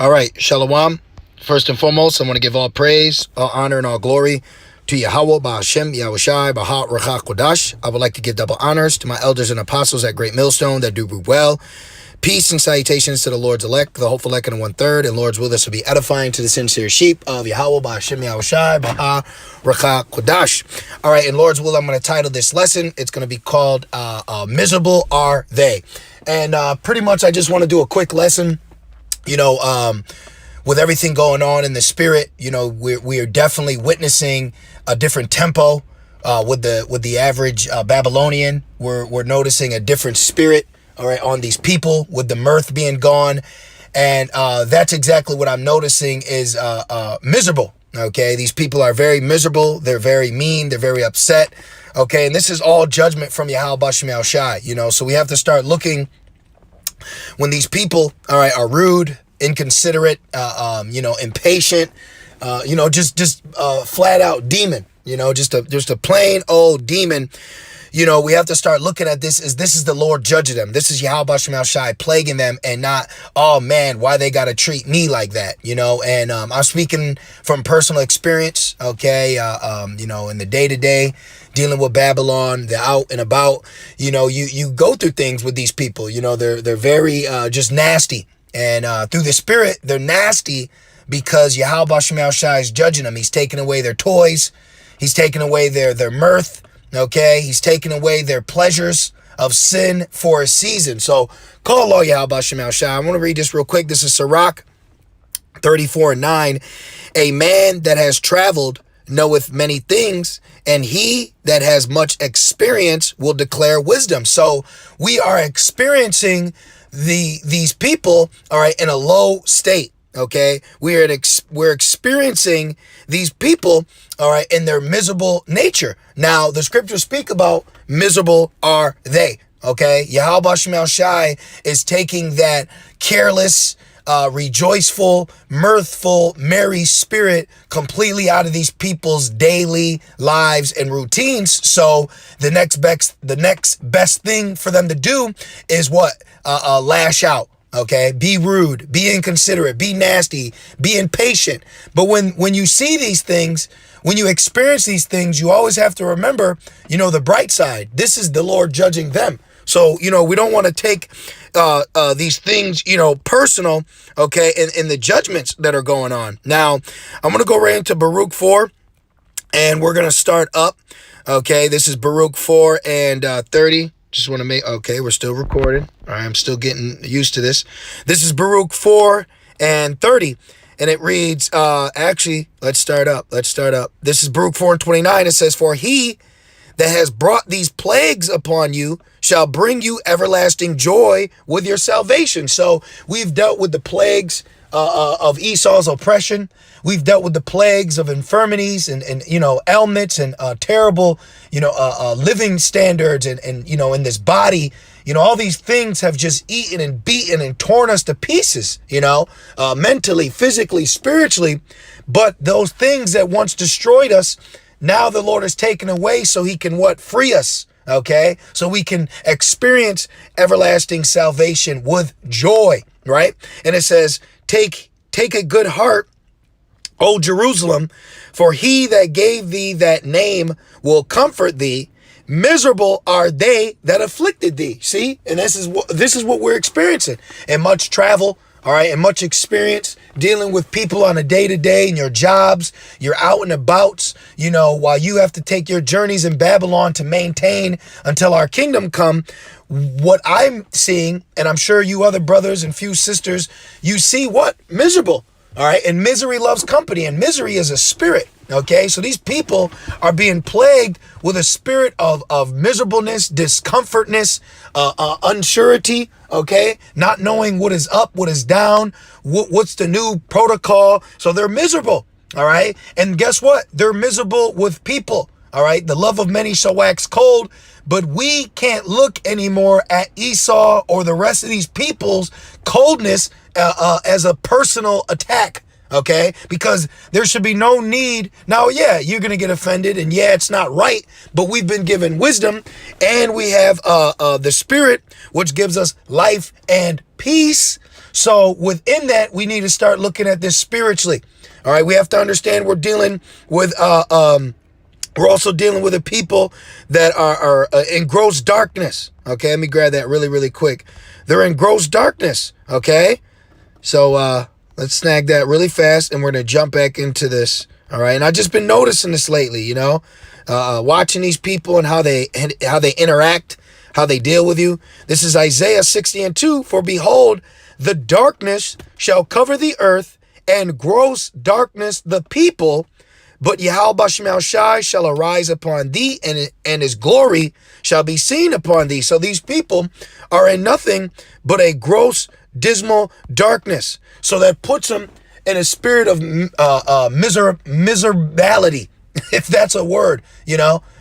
All right, Shalom. First and foremost, I want to give all praise, all honor, and all glory to Yahweh, Ba'Hashem, Yahushai, Bahat, Rachak, Kodash. I would like to give double honors to my elders and apostles at Great Millstone that do well. Peace and salutations to the Lord's elect, the hopeful elect, and the 1/3, and Lord's will this will be edifying to the sincere sheep of Yahweh, Ba'Hashem, Yahushai, Bahat, Rachak, Kodash. All right, in Lord's will, I'm going to title this lesson. It's going to be called Miserable Are They? And pretty much I just want to do a quick lesson. With everything going on in the spirit, we are definitely witnessing a different tempo with the average Babylonian. We're noticing a different spirit, all right, on these people with the mirth being gone, and that's exactly what I'm noticing is miserable. Okay, these people are very miserable. They're very mean. They're very upset. Okay, and this is all judgment from Yahweh B'Shem Yahushai. So we have to start looking. When these people, all right, are rude, inconsiderate, impatient, just flat out demon, just a plain old demon. We have to start looking at this as this is the Lord judging them. This is Yahweh B'Shem Yahushai plaguing them, and not, oh man, why they got to treat me like that, and I'm speaking from personal experience, okay, in the day-to-day, dealing with Babylon, the out and about, you go through things with these people, they're very just nasty, and through the spirit, they're nasty because Yahweh B'Shem Yahushai is judging them. He's taking away their toys, he's taking away their mirth. Okay, he's taking away their pleasures of sin for a season. So, call Allah Yahweh B'Shem Yahushai. I want to read this real quick. This is Sirach 34:9. A man that has traveled knoweth many things, and he that has much experience will declare wisdom. So, we are experiencing these people, all right, in a low state. Okay, we're experiencing these people, all right, in their miserable nature. Now, the scriptures speak about miserable are they. Okay, Yahweh B'Shem Yahushai is taking that careless, rejoiceful, mirthful, merry spirit completely out of these people's daily lives and routines. So the next best thing for them to do is what? Lash out. Okay, be rude, be inconsiderate, be nasty, be impatient. But when you see these things, when you experience these things, you always have to remember, the bright side. This is the Lord judging them. So, we don't want to take these things, personal, okay, in the judgments that are going on. Now, I'm going to go right into Baruch 4, and we're going to start up. Okay, this is Baruch 4 and 30. Just want to make, okay, we're still recording. All right, I'm still getting used to this. This is Baruch 4 and 30. And it reads, let's start up. This is Baruch 4 and 29. It says, for he that has brought these plagues upon you shall bring you everlasting joy with your salvation. So we've dealt with the plagues of Esau's oppression. We've dealt with the plagues of infirmities and ailments and terrible, living standards and in this body, all these things have just eaten and beaten and torn us to pieces, mentally, physically, spiritually. But those things that once destroyed us, now the Lord has taken away so he can free us. Okay, so we can experience everlasting salvation with joy, right? And it says, take a good heart, O Jerusalem, for he that gave thee that name will comfort thee. Miserable are they that afflicted thee. See, and this is what we're experiencing. And much travel, all right, and much experience dealing with people on a day-to-day in your jobs, you're out and about, while you have to take your journeys in Babylon to maintain until our kingdom come. What I'm seeing, and I'm sure you other brothers and few sisters, you see what? Miserable. All right. And misery loves company, and misery is a spirit. Okay. So these people are being plagued with a spirit of miserableness, discomfortness, unsurety. Okay. Not knowing what is up, what is down, what's the new protocol. So they're miserable. All right. And guess what? They're miserable with people. All right. The love of many shall wax cold. But we can't look anymore at Esau or the rest of these people's coldness as a personal attack. Okay, because there should be no need. Now, yeah, you're going to get offended, and yeah, it's not right, but we've been given wisdom, and we have the Spirit, which gives us life and peace. So within that, we need to start looking at this spiritually. All right, we have to understand we're dealing with we're also dealing with a people that are in gross darkness. Okay, let me grab that really quick. They're in gross darkness. Okay, so let's snag that really fast, and we're gonna jump back into this. All right, and I've just been noticing this lately. Watching these people and how they interact, how they deal with you. This is Isaiah 60:2. For behold, the darkness shall cover the earth, and gross darkness the people. But Yahweh Bashem El Shai shall arise upon thee, and his glory shall be seen upon thee. So these people are in nothing but a gross, dismal darkness. So that puts them in a spirit of miserability, if that's a word,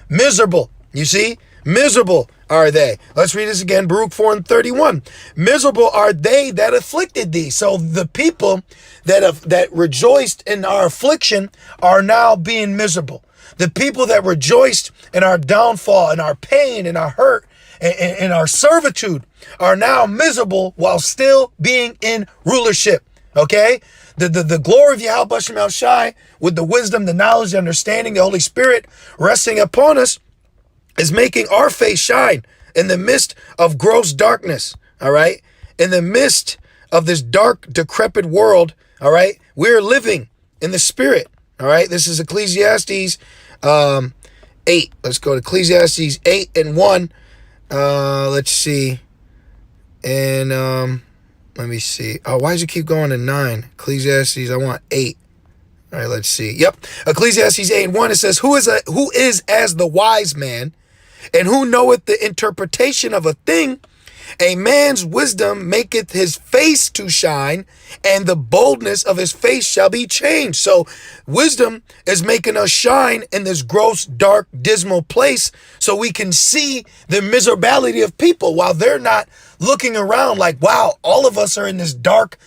miserable. You see, miserable are they. Let's read this again. Baruch 4:31. Miserable are they that afflicted thee. So the people that rejoiced in our affliction are now being miserable. The people that rejoiced in our downfall, in our pain, in our hurt, in our servitude are now miserable while still being in rulership. Okay? The glory of Yahweh Bashem El Shai, with the wisdom, the knowledge, the understanding, the Holy Spirit resting upon us, is making our face shine in the midst of gross darkness. All right? In the midst of this dark, decrepit world, all right, we're living in the Spirit. All right? This is Ecclesiastes 8. Let's go to Ecclesiastes 8:1. Let's see. And let me see. Oh, why does it keep going to 9? Ecclesiastes, I want 8. All right, let's see. Yep. Ecclesiastes 8:1, it says, who is as the wise man, and who knoweth the interpretation of a thing? A man's wisdom maketh his face to shine, and the boldness of his face shall be changed. So wisdom is making us shine in this gross, dark, dismal place so we can see the miserability of people while they're not looking around like, wow, all of us are in this dark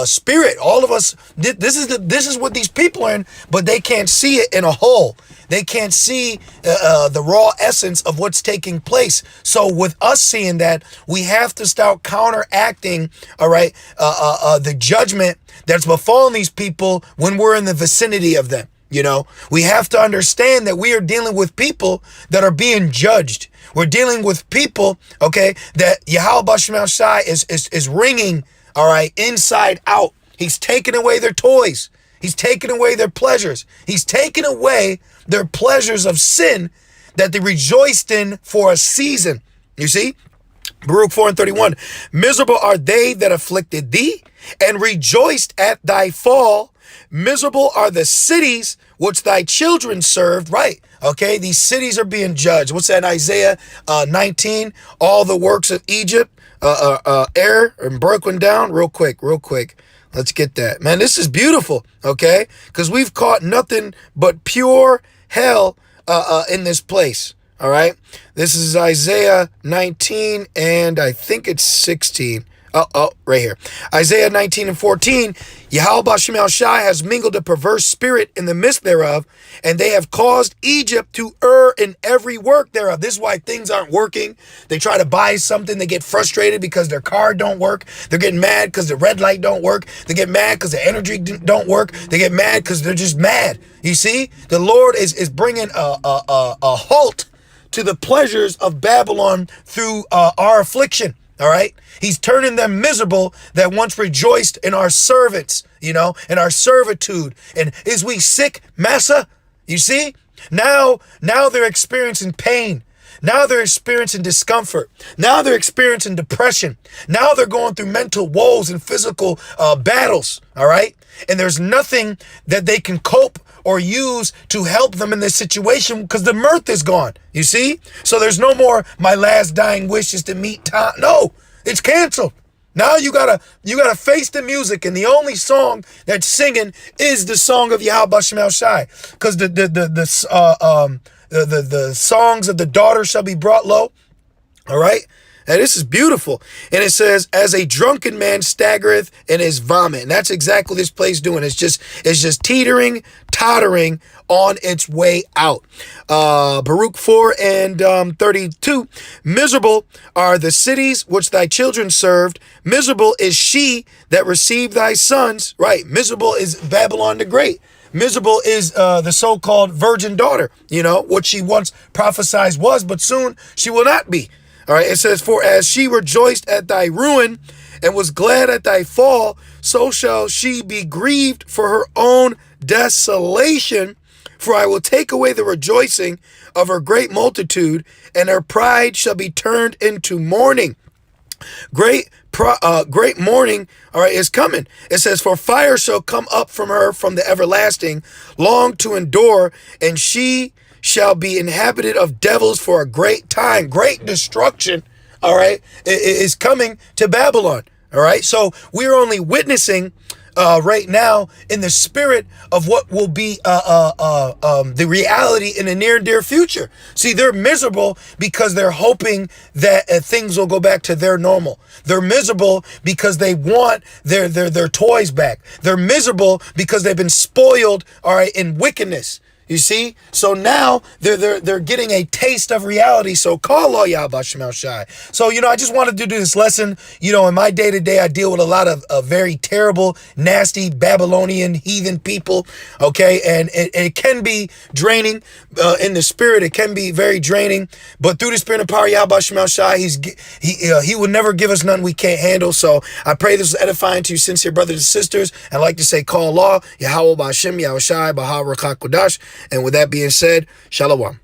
spirit. All of us, this is what these people are in, but they can't see it in a whole. They can't see the raw essence of what's taking place. So with us seeing that, we have to start counteracting, all right, the judgment that's befallen these people when we're in the vicinity of them. We have to understand that we are dealing with people that are being judged. We're dealing with people, okay, that Yahweh Bashem El Shai is wringing, all right, inside out. He's taking away their toys. He's taking away their pleasures. He's taking away their pleasures of sin that they rejoiced in for a season. You see? Baruch 4:31. Miserable are they that afflicted thee, and rejoiced at thy fall. Miserable are the cities which thy children served. Right. Okay. These cities are being judged. What's that? Isaiah 19. All the works of Egypt, air and broken down. Real quick. Let's get that. Man, this is beautiful. Okay. Because we've caught nothing but pure hell in this place. All right. This is Isaiah 19 and I think it's 16. Right here. Isaiah 19:14. Yahweh Bashem El Shai has mingled a perverse spirit in the midst thereof, and they have caused Egypt to err in every work thereof. This is why things aren't working. They try to buy something, they get frustrated because their car don't work. They're getting mad because the red light don't work. They get mad because the energy don't work. They get mad because they're just mad. You see, the Lord is bringing a halt to the pleasures of Babylon through our affliction. All right. He's turning them miserable that once rejoiced in our servants, in our servitude. And is we sick, massa? You see? Now they're experiencing pain. Now they're experiencing discomfort. Now they're experiencing depression. Now they're going through mental woes and physical battles. All right. And there's nothing that they can cope or use to help them in this situation because the mirth is gone. You see? So there's no more my last dying wish is to meet Tom. No, it's canceled. Now you gotta face the music, and the only song that's singing is the song of Yahweh Bashem El Shai, because the songs of the daughter shall be brought low. All right. And this is beautiful. And it says, as a drunken man staggereth in his vomit. And that's exactly what this place doing. It's just teetering, tottering on its way out. Baruch 4 and 32. Miserable are the cities which thy children served. Miserable is she that received thy sons. Right. Miserable is Babylon the Great. Miserable is the so-called virgin daughter, what she once prophesied was, but soon she will not be. All right, it says, for as she rejoiced at thy ruin and was glad at thy fall, so shall she be grieved for her own desolation. For I will take away the rejoicing of her great multitude, and her pride shall be turned into mourning. Great mourning, all right, is coming. It says, for fire shall come up from her from the everlasting, long to endure, and she shall be inhabited of devils for a great time. Great destruction, all right, is coming to Babylon. All right, so we're only witnessing right now in the spirit of what will be the reality in the near future. See, they're miserable because they're hoping that things will go back to their normal. They're miserable because they want their toys back. They're miserable because they've been spoiled, all right, in wickedness. You see? So now they're getting a taste of reality. So call all y'all Bashem Shai. So, I just wanted to do this lesson. In my day-to-day, I deal with a lot of very terrible, nasty Babylonian heathen people. Okay. And it can be draining in the spirit. It can be very draining. But through the spirit and power of Yahweh Bashem Shai, he will never give us none we can't handle. So I pray this is edifying to you, sincere brothers and sisters. And like to say, call law, Yahweh Bashem, Yahweh Shai, Baha Rakak Kodash. And with that being said, Shalom.